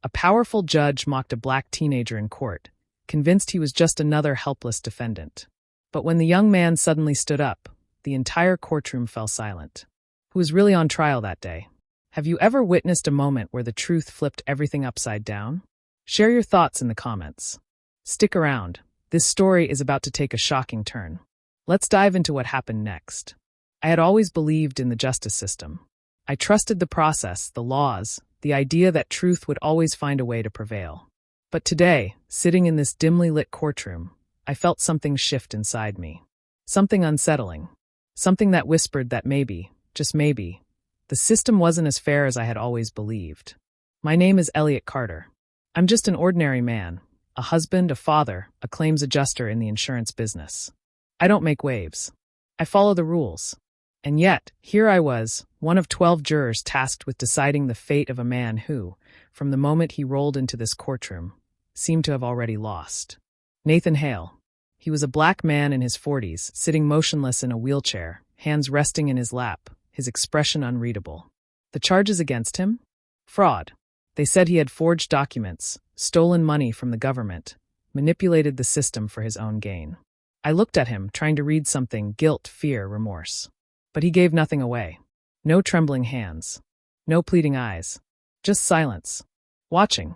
A powerful judge mocked a black teenager in court, convinced he was just another helpless defendant. But when the young man suddenly stood up, the entire courtroom fell silent. Who was really on trial that day? Have you ever witnessed a moment where the truth flipped everything upside down? Share your thoughts in the comments. Stick around. This story is about to take a shocking turn. Let's dive into what happened next. I had always believed in the justice system. I trusted the process, the laws, the idea that truth would always find a way to prevail. But today, sitting in this dimly lit courtroom, I felt something shift inside me. Something unsettling. Something that whispered that maybe, just maybe, the system wasn't as fair as I had always believed. My name is Elliot Carter. I'm just an ordinary man, a husband, a father, a claims adjuster in the insurance business. I don't make waves. I follow the rules. And yet, here I was, one of 12 jurors tasked with deciding the fate of a man who, from the moment he rolled into this courtroom, seemed to have already lost. Nathan Hale. He was a black man in his 40s, sitting motionless in a wheelchair, hands resting in his lap, his expression unreadable. The charges against him? Fraud. They said he had forged documents, stolen money from the government, manipulated the system for his own gain. I looked at him, trying to read something: guilt, fear, remorse. But he gave nothing away. No trembling hands. No pleading eyes. Just silence. Watching.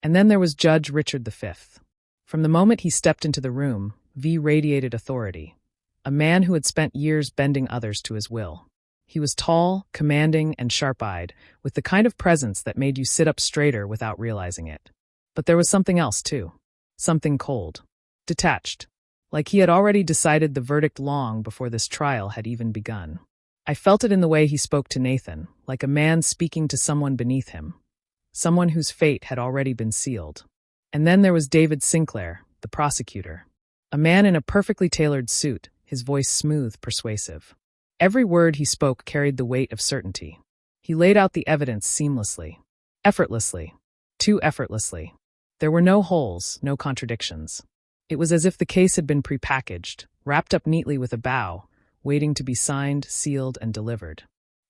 And then there was Judge Richard V. From the moment he stepped into the room, V radiated authority. A man who had spent years bending others to his will. He was tall, commanding, and sharp-eyed, with the kind of presence that made you sit up straighter without realizing it. But there was something else, too. Something cold. Detached. Like he had already decided the verdict long before this trial had even begun. I felt it in the way he spoke to Nathan, like a man speaking to someone beneath him. Someone whose fate had already been sealed. And then there was David Sinclair, the prosecutor. A man in a perfectly tailored suit, his voice smooth, persuasive. Every word he spoke carried the weight of certainty. He laid out the evidence seamlessly. Effortlessly. Too effortlessly. There were no holes, no contradictions. It was as if the case had been prepackaged, wrapped up neatly with a bow, waiting to be signed, sealed, and delivered.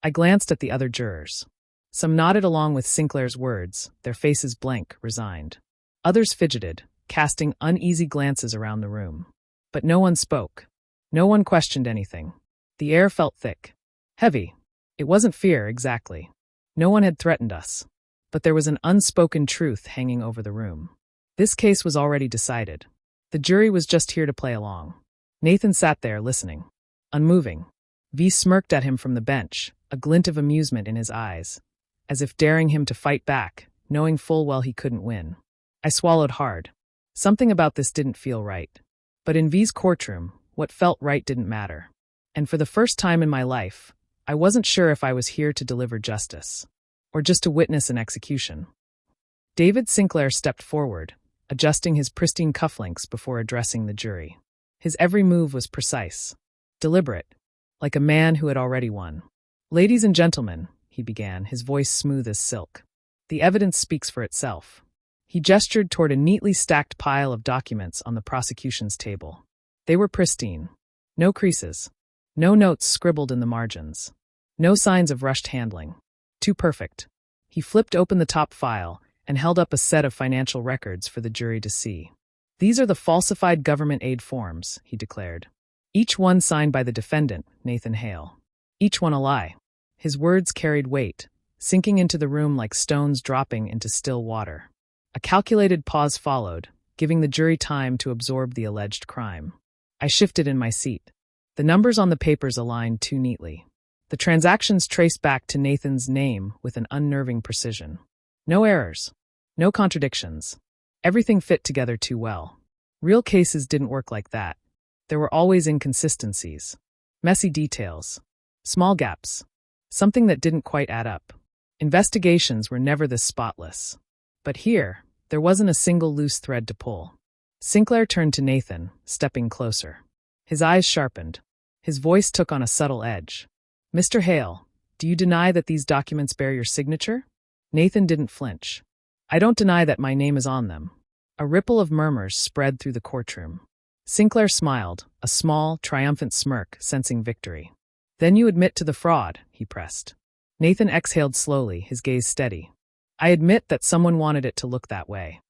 I glanced at the other jurors. Some nodded along with Sinclair's words, their faces blank, resigned. Others fidgeted, casting uneasy glances around the room. But no one spoke. No one questioned anything. The air felt thick. Heavy. It wasn't fear, exactly. No one had threatened us. But there was an unspoken truth hanging over the room. This case was already decided. The jury was just here to play along. Nathan sat there, listening. Unmoving. V smirked at him from the bench, a glint of amusement in his eyes, as if daring him to fight back, knowing full well he couldn't win. I swallowed hard. Something about this didn't feel right. But in V's courtroom, what felt right didn't matter. And for the first time in my life, I wasn't sure if I was here to deliver justice, or just to witness an execution. David Sinclair stepped forward, adjusting his pristine cufflinks before addressing the jury. His every move was precise, deliberate, like a man who had already won. "Ladies and gentlemen," he began, his voice smooth as silk. "The evidence speaks for itself." He gestured toward a neatly stacked pile of documents on the prosecution's table. They were pristine. No creases. No notes scribbled in the margins. No signs of rushed handling. Too perfect. He flipped open the top file and held up a set of financial records for the jury to see. "These are the falsified government aid forms," he declared. "Each one signed by the defendant, Nathan Hale. Each one a lie." His words carried weight, sinking into the room like stones dropping into still water. A calculated pause followed, giving the jury time to absorb the alleged crime. I shifted in my seat. The numbers on the papers aligned too neatly. The transactions traced back to Nathan's name with an unnerving precision. No errors. No contradictions. Everything fit together too well. Real cases didn't work like that. There were always inconsistencies. Messy details. Small gaps. Something that didn't quite add up. Investigations were never this spotless. But here, there wasn't a single loose thread to pull. Sinclair turned to Nathan, stepping closer. His eyes sharpened. His voice took on a subtle edge. "Mr. Hale, do you deny that these documents bear your signature?" Nathan didn't flinch. "I don't deny that my name is on them." A ripple of murmurs spread through the courtroom. Sinclair smiled, a small, triumphant smirk, sensing victory. "Then you admit to the fraud," he pressed. Nathan exhaled slowly, his gaze steady. I admit that someone wanted it to look that way.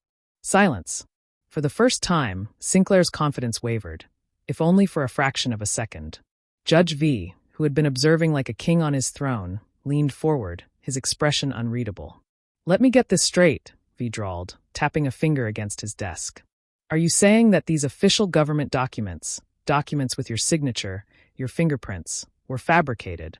Silence. For the first time, Sinclair's confidence wavered, if only for a fraction of a second. Judge V, who had been observing like a king on his throne, leaned forward, his expression unreadable. "Let me get this straight," V drawled, tapping a finger against his desk. "Are you saying that these official government documents with your signature, your fingerprints, were fabricated?"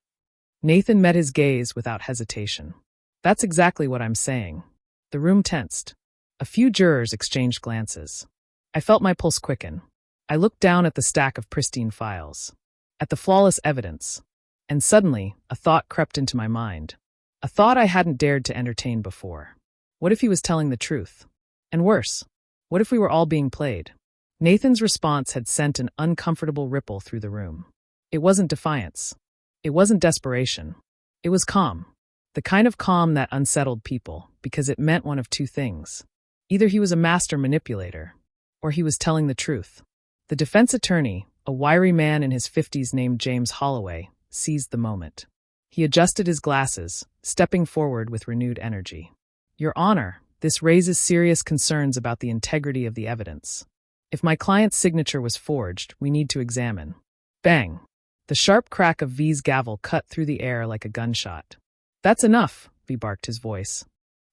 Nathan met his gaze without hesitation. "That's exactly what I'm saying." The room tensed. A few jurors exchanged glances. I felt my pulse quicken. I looked down at the stack of pristine files, at the flawless evidence, and suddenly a thought crept into my mind. A thought I hadn't dared to entertain before. What if he was telling the truth? And worse, what if we were all being played? Nathan's response had sent an uncomfortable ripple through the room. It wasn't defiance. It wasn't desperation. It was calm. The kind of calm that unsettled people, because it meant one of two things. Either he was a master manipulator, or he was telling the truth. The defense attorney, a wiry man in his 50s named James Holloway, seized the moment. He adjusted his glasses, stepping forward with renewed energy. "Your Honor, this raises serious concerns about the integrity of the evidence. If my client's signature was forged, we need to examine." Bang! The sharp crack of V's gavel cut through the air like a gunshot. "That's enough," V barked, his voice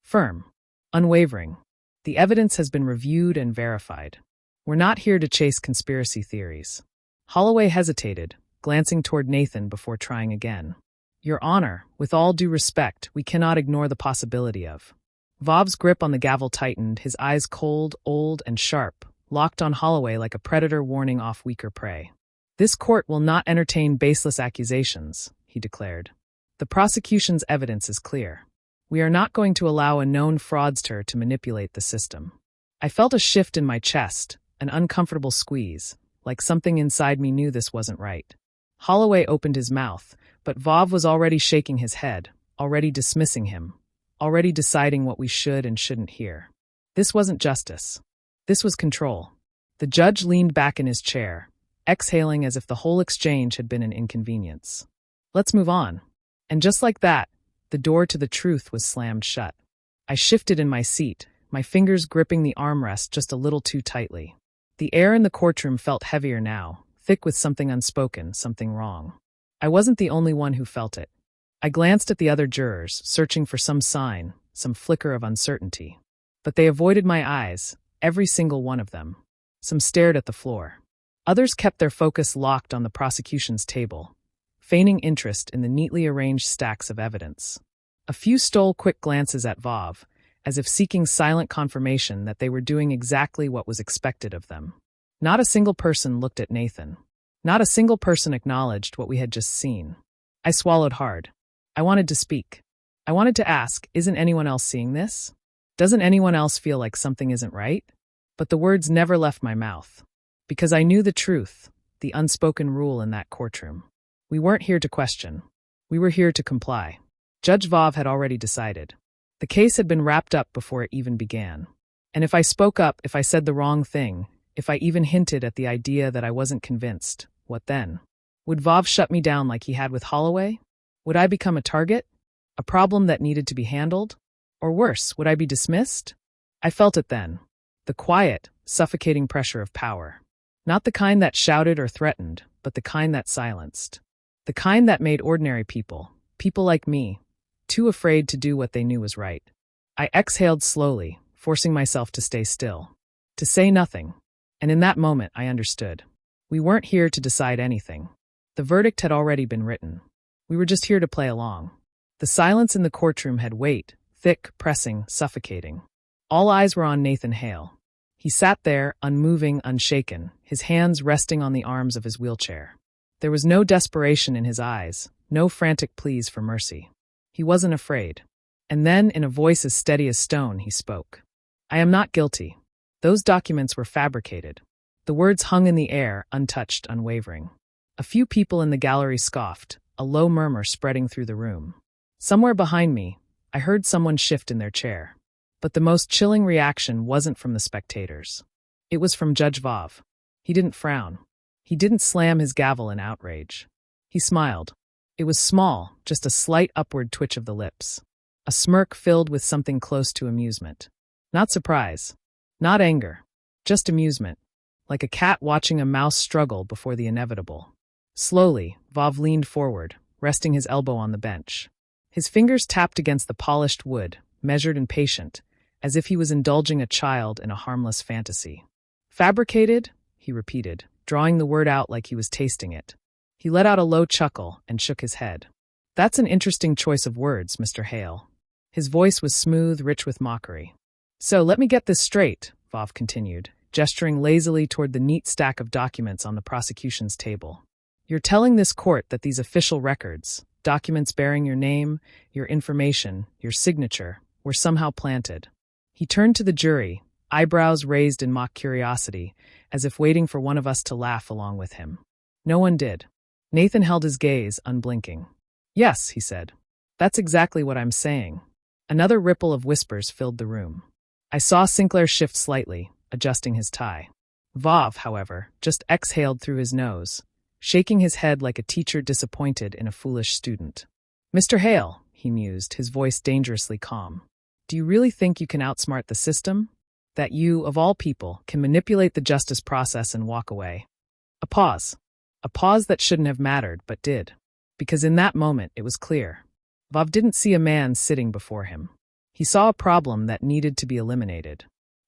firm, unwavering. "The evidence has been reviewed and verified. We're not here to chase conspiracy theories." Holloway hesitated, glancing toward Nathan before trying again. "Your Honor, with all due respect, we cannot ignore the possibility of." Vov's grip on the gavel tightened, his eyes cold, old, and sharp, locked on Holloway like a predator warning off weaker prey. "This court will not entertain baseless accusations," he declared. "The prosecution's evidence is clear. We are not going to allow a known fraudster to manipulate the system." I felt a shift in my chest, an uncomfortable squeeze, like something inside me knew this wasn't right. Holloway opened his mouth, but Vov was already shaking his head, already dismissing him, already deciding what we should and shouldn't hear. This wasn't justice. This was control. The judge leaned back in his chair, exhaling as if the whole exchange had been an inconvenience. "Let's move on." And just like that, the door to the truth was slammed shut. I shifted in my seat, my fingers gripping the armrest just a little too tightly. The air in the courtroom felt heavier now, thick with something unspoken, something wrong. I wasn't the only one who felt it. I glanced at the other jurors, searching for some sign, some flicker of uncertainty. But they avoided my eyes, every single one of them. Some stared at the floor. Others kept their focus locked on the prosecution's table, feigning interest in the neatly arranged stacks of evidence. A few stole quick glances at Vov, as if seeking silent confirmation that they were doing exactly what was expected of them. Not a single person looked at Nathan. Not a single person acknowledged what we had just seen. I swallowed hard. I wanted to speak. I wanted to ask, isn't anyone else seeing this? Doesn't anyone else feel like something isn't right? But the words never left my mouth. Because I knew the truth, the unspoken rule in that courtroom. We weren't here to question. We were here to comply. Judge Vov had already decided. The case had been wrapped up before it even began. And if I spoke up, if I said the wrong thing, if I even hinted at the idea that I wasn't convinced, what then? Would Vov shut me down like he had with Holloway? Would I become a target? A problem that needed to be handled? Or worse, would I be dismissed? I felt it then. The quiet, suffocating pressure of power. Not the kind that shouted or threatened, but the kind that silenced. The kind that made ordinary people, people like me, too afraid to do what they knew was right. I exhaled slowly, forcing myself to stay still, to say nothing. And in that moment, I understood. We weren't here to decide anything. The verdict had already been written. We were just here to play along. The silence in the courtroom had weight, thick, pressing, suffocating. All eyes were on Nathan Hale. He sat there, unmoving, unshaken, his hands resting on the arms of his wheelchair. There was no desperation in his eyes, no frantic pleas for mercy. He wasn't afraid. And then, in a voice as steady as stone, he spoke. "I am not guilty. Those documents were fabricated." The words hung in the air, untouched, unwavering. A few people in the gallery scoffed, a low murmur spreading through the room. Somewhere behind me, I heard someone shift in their chair. But the most chilling reaction wasn't from the spectators. It was from Judge Vov. He didn't frown. He didn't slam his gavel in outrage. He smiled. It was small, just a slight upward twitch of the lips. A a smirk filled with something close to amusement. Not surprise. Not anger. Just amusement. Like a cat watching a mouse struggle before the inevitable. Slowly, Vav leaned forward, resting his elbow on the bench. His fingers tapped against the polished wood, measured and patient, as if he was indulging a child in a harmless fantasy. Fabricated? He repeated, drawing the word out like he was tasting it. He let out a low chuckle and shook his head. That's an interesting choice of words, Mr. Hale. His voice was smooth, rich with mockery. So let me get this straight, Vav continued, gesturing lazily toward the neat stack of documents on the prosecution's table. You're telling this court that these official records, documents bearing your name, your information, your signature, were somehow planted. He turned to the jury, eyebrows raised in mock curiosity, as if waiting for one of us to laugh along with him. No one did. Nathan held his gaze, unblinking. Yes, he said. That's exactly what I'm saying. Another ripple of whispers filled the room. I saw Sinclair shift slightly, adjusting his tie. Vav, however, just exhaled through his nose, shaking his head like a teacher disappointed in a foolish student. Mr. Hale, he mused, his voice dangerously calm. Do you really think you can outsmart the system? That you, of all people, can manipulate the justice process and walk away? A pause. A pause that shouldn't have mattered, but did. Because in that moment, it was clear. Vav didn't see a man sitting before him. He saw a problem that needed to be eliminated.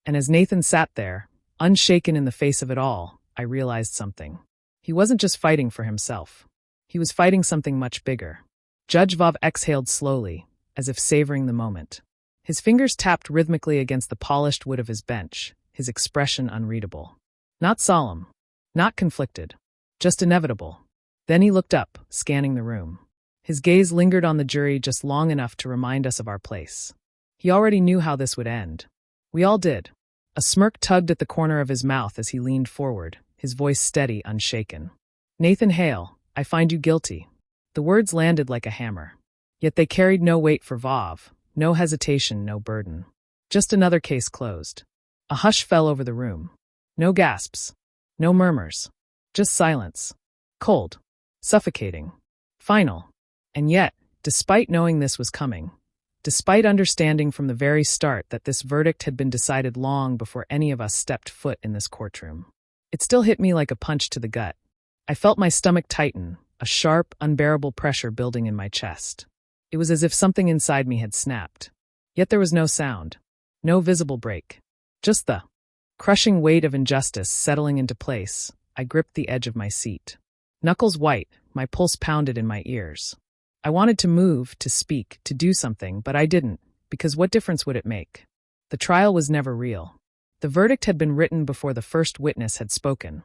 And as Nathan sat there, unshaken in the face of it all, I realized something. He wasn't just fighting for himself. He was fighting something much bigger. Judge Vav exhaled slowly, as if savoring the moment. His fingers tapped rhythmically against the polished wood of his bench, his expression unreadable. Not solemn. Not conflicted. Just inevitable. Then he looked up, scanning the room. His gaze lingered on the jury just long enough to remind us of our place. He already knew how this would end. We all did. A smirk tugged at the corner of his mouth as he leaned forward, his voice steady, unshaken. Nathan Hale, I find you guilty. The words landed like a hammer. Yet they carried no weight for Vav, no hesitation, no burden. Just another case closed. A hush fell over the room. No gasps. No murmurs. Just silence. Cold. Suffocating. Final. And yet, despite knowing this was coming, despite understanding from the very start that this verdict had been decided long before any of us stepped foot in this courtroom, it still hit me like a punch to the gut. I felt my stomach tighten, a sharp, unbearable pressure building in my chest. It was as if something inside me had snapped. Yet there was no sound, no visible break. Just the crushing weight of injustice settling into place. I gripped the edge of my seat. Knuckles white, my pulse pounded in my ears. I wanted to move, to speak, to do something, but I didn't, because what difference would it make? The trial was never real. The verdict had been written before the first witness had spoken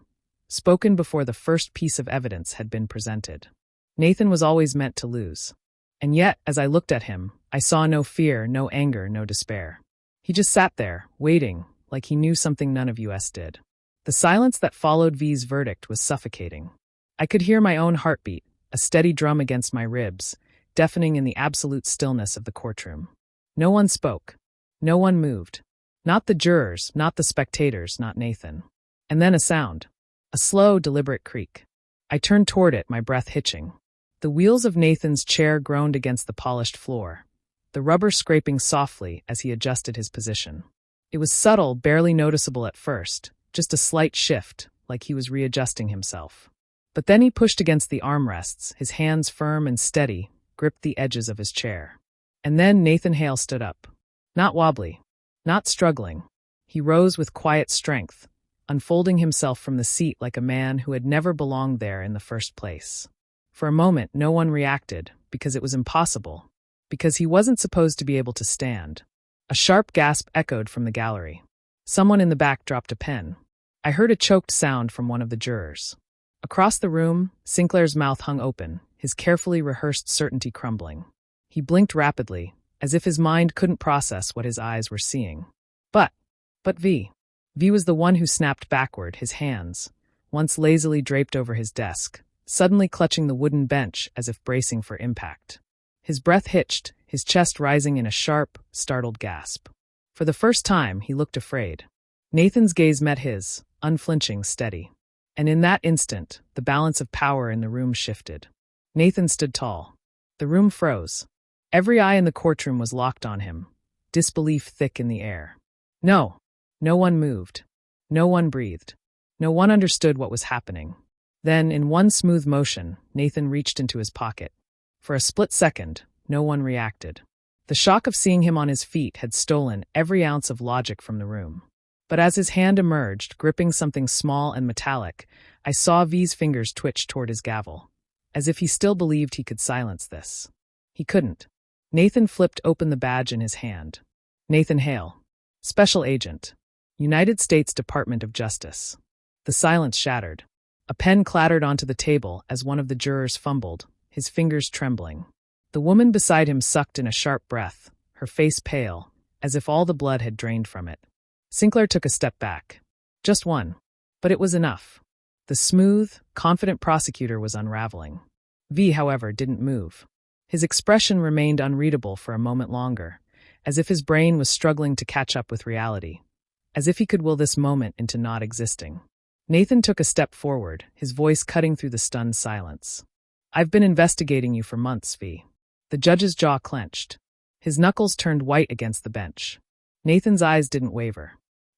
before the first piece of evidence had been presented. Nathan was always meant to lose. And yet, as I looked at him, I saw no fear, no anger, no despair. He just sat there, waiting, like he knew something none of us did. The silence that followed V's verdict was suffocating. I could hear my own heartbeat, a steady drum against my ribs, deafening in the absolute stillness of the courtroom. No one spoke. No one moved. Not the jurors, not the spectators, not Nathan. And then a sound. A slow, deliberate creak. I turned toward it, my breath hitching. The wheels of Nathan's chair groaned against the polished floor, the rubber scraping softly as he adjusted his position. It was subtle, barely noticeable at first, just a slight shift, like he was readjusting himself. But then he pushed against the armrests, his hands firm and steady, gripped the edges of his chair. And then Nathan Hale stood up. Not wobbly, not struggling. He rose with quiet strength, unfolding himself from the seat like a man who had never belonged there in the first place. For a moment, no one reacted, because it was impossible, because he wasn't supposed to be able to stand. A sharp gasp echoed from the gallery. Someone in the back dropped a pen. I heard a choked sound from one of the jurors. Across the room, Sinclair's mouth hung open, his carefully rehearsed certainty crumbling. He blinked rapidly, as if his mind couldn't process what his eyes were seeing. But V. V was the one who snapped backward, his hands, once lazily draped over his desk, suddenly clutching the wooden bench as if bracing for impact. His breath hitched, his chest rising in a sharp, startled gasp. For the first time, he looked afraid. Nathan's gaze met his, unflinching, steady. And in that instant, the balance of power in the room shifted. Nathan stood tall. The room froze. Every eye in the courtroom was locked on him, disbelief thick in the air. No, no one moved. No one breathed. No one understood what was happening. Then, in one smooth motion, Nathan reached into his pocket. For a split second, no one reacted. The shock of seeing him on his feet had stolen every ounce of logic from the room. But as his hand emerged, gripping something small and metallic, I saw V's fingers twitch toward his gavel, as if he still believed he could silence this. He couldn't. Nathan flipped open the badge in his hand. Nathan Hale, Special Agent, United States Department of Justice. The silence shattered. A pen clattered onto the table as one of the jurors fumbled, his fingers trembling. The woman beside him sucked in a sharp breath, her face pale, as if all the blood had drained from it. Sinclair took a step back. Just one. But it was enough. The smooth, confident prosecutor was unraveling. V, however, didn't move. His expression remained unreadable for a moment longer, as if his brain was struggling to catch up with reality, as if he could will this moment into not existing. Nathan took a step forward, his voice cutting through the stunned silence. I've been investigating you for months, V. The judge's jaw clenched. His knuckles turned white against the bench. Nathan's eyes didn't waver.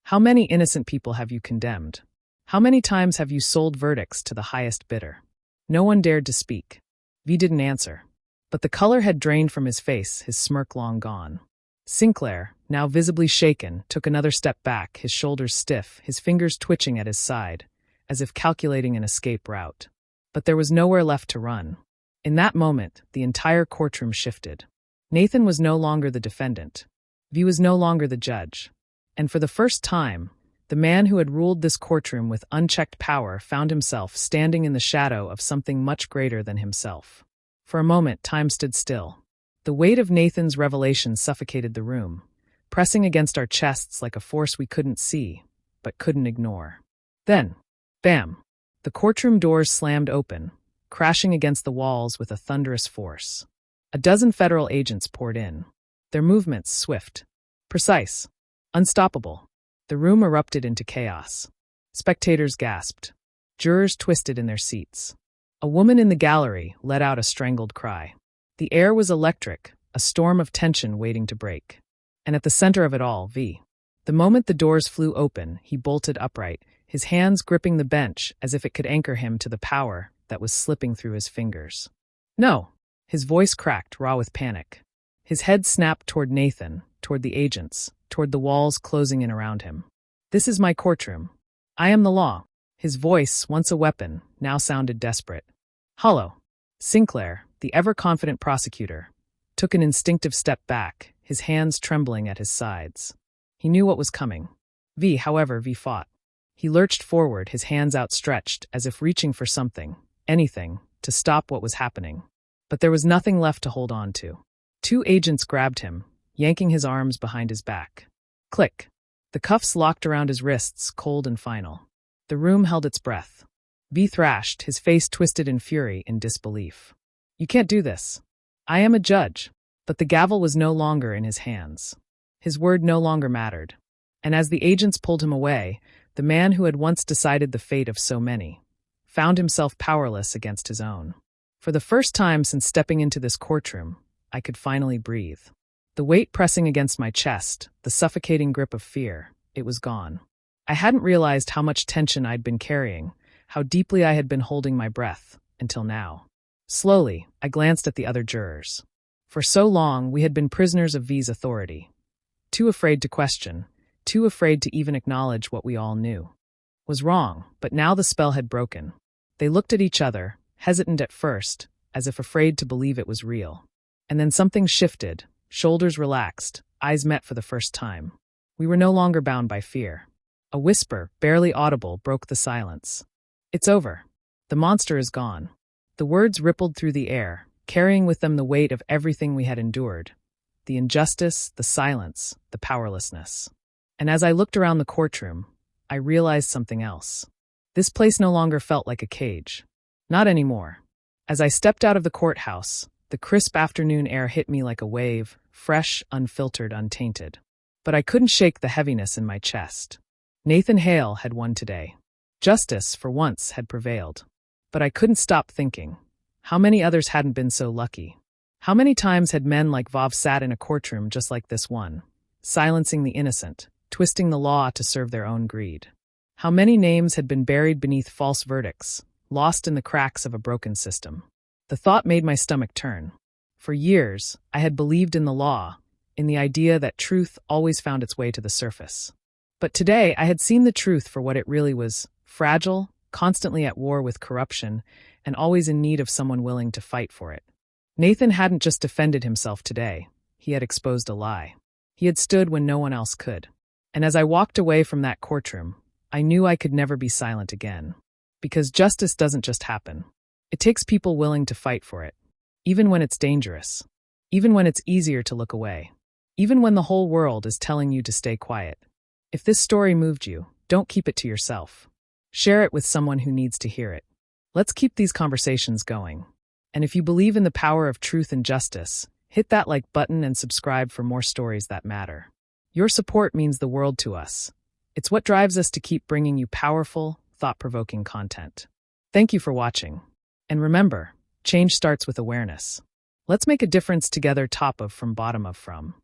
How many innocent people have you condemned? How many times have you sold verdicts to the highest bidder? No one dared to speak. V didn't answer. But the color had drained from his face, his smirk long gone. Sinclair, now visibly shaken, took another step back, his shoulders stiff, his fingers twitching at his side, as if calculating an escape route. But there was nowhere left to run. In that moment, the entire courtroom shifted. Nathan was no longer the defendant. V was no longer the judge. And for the first time, the man who had ruled this courtroom with unchecked power found himself standing in the shadow of something much greater than himself. For a moment, time stood still. The weight of Nathan's revelation suffocated the room, pressing against our chests like a force we couldn't see, but couldn't ignore. Then, bam! The courtroom doors slammed open, crashing against the walls with a thunderous force. A dozen federal agents poured in, their movements swift, precise, unstoppable. The room erupted into chaos. Spectators gasped. Jurors twisted in their seats. A woman in the gallery let out a strangled cry. The air was electric, a storm of tension waiting to break. And at the center of it all, V. The moment the doors flew open, he bolted upright, his hands gripping the bench as if it could anchor him to the power that was slipping through his fingers. No! His voice cracked, raw with panic. His head snapped toward Nathan, toward the agents, toward the walls closing in around him. This is my courtroom. I am the law. His voice, once a weapon, now sounded desperate. Hollow. Sinclair, the ever-confident prosecutor, took an instinctive step back, his hands trembling at his sides. He knew what was coming. However, V fought. He lurched forward, his hands outstretched, as if reaching for something, anything, to stop what was happening. But there was nothing left to hold on to. Two agents grabbed him, yanking his arms behind his back. Click. The cuffs locked around his wrists, cold and final. The room held its breath. V thrashed, his face twisted in fury, in disbelief. You can't do this. I am a judge. But the gavel was no longer in his hands. His word no longer mattered. And as the agents pulled him away, the man who had once decided the fate of so many found himself powerless against his own. For the first time since stepping into this courtroom, I could finally breathe. The weight pressing against my chest, the suffocating grip of fear, it was gone. I hadn't realized how much tension I'd been carrying, how deeply I had been holding my breath, until now. Slowly, I glanced at the other jurors. For so long, we had been prisoners of V's authority. Too afraid to question, too afraid to even acknowledge what we all knew was wrong, but now the spell had broken. They looked at each other, hesitant at first, as if afraid to believe it was real. And then something shifted, shoulders relaxed, eyes met for the first time. We were no longer bound by fear. A whisper, barely audible, broke the silence. It's over. The monster is gone. The words rippled through the air, carrying with them the weight of everything we had endured. The injustice, the silence, the powerlessness. And as I looked around the courtroom, I realized something else. This place no longer felt like a cage. Not anymore. As I stepped out of the courthouse, the crisp afternoon air hit me like a wave, fresh, unfiltered, untainted. But I couldn't shake the heaviness in my chest. Nathan Hale had won today. Justice, for once, had prevailed. But I couldn't stop thinking. How many others hadn't been so lucky? How many times had men like Vav sat in a courtroom just like this one, silencing the innocent, twisting the law to serve their own greed? How many names had been buried beneath false verdicts, lost in the cracks of a broken system? The thought made my stomach turn. For years, I had believed in the law, in the idea that truth always found its way to the surface. But today, I had seen the truth for what it really was: fragile, constantly at war with corruption, and always in need of someone willing to fight for it. Nathan hadn't just defended himself today, he had exposed a lie. He had stood when no one else could. And as I walked away from that courtroom, I knew I could never be silent again. Because justice doesn't just happen. It takes people willing to fight for it. Even when it's dangerous. Even when it's easier to look away. Even when the whole world is telling you to stay quiet. If this story moved you, don't keep it to yourself. Share it with someone who needs to hear it. Let's keep these conversations going. And if you believe in the power of truth and justice, hit that like button and subscribe for more stories that matter. Your support means the world to us. It's what drives us to keep bringing you powerful, thought-provoking content. Thank you for watching. And remember, change starts with awareness. Let's make a difference together, top of from bottom of from.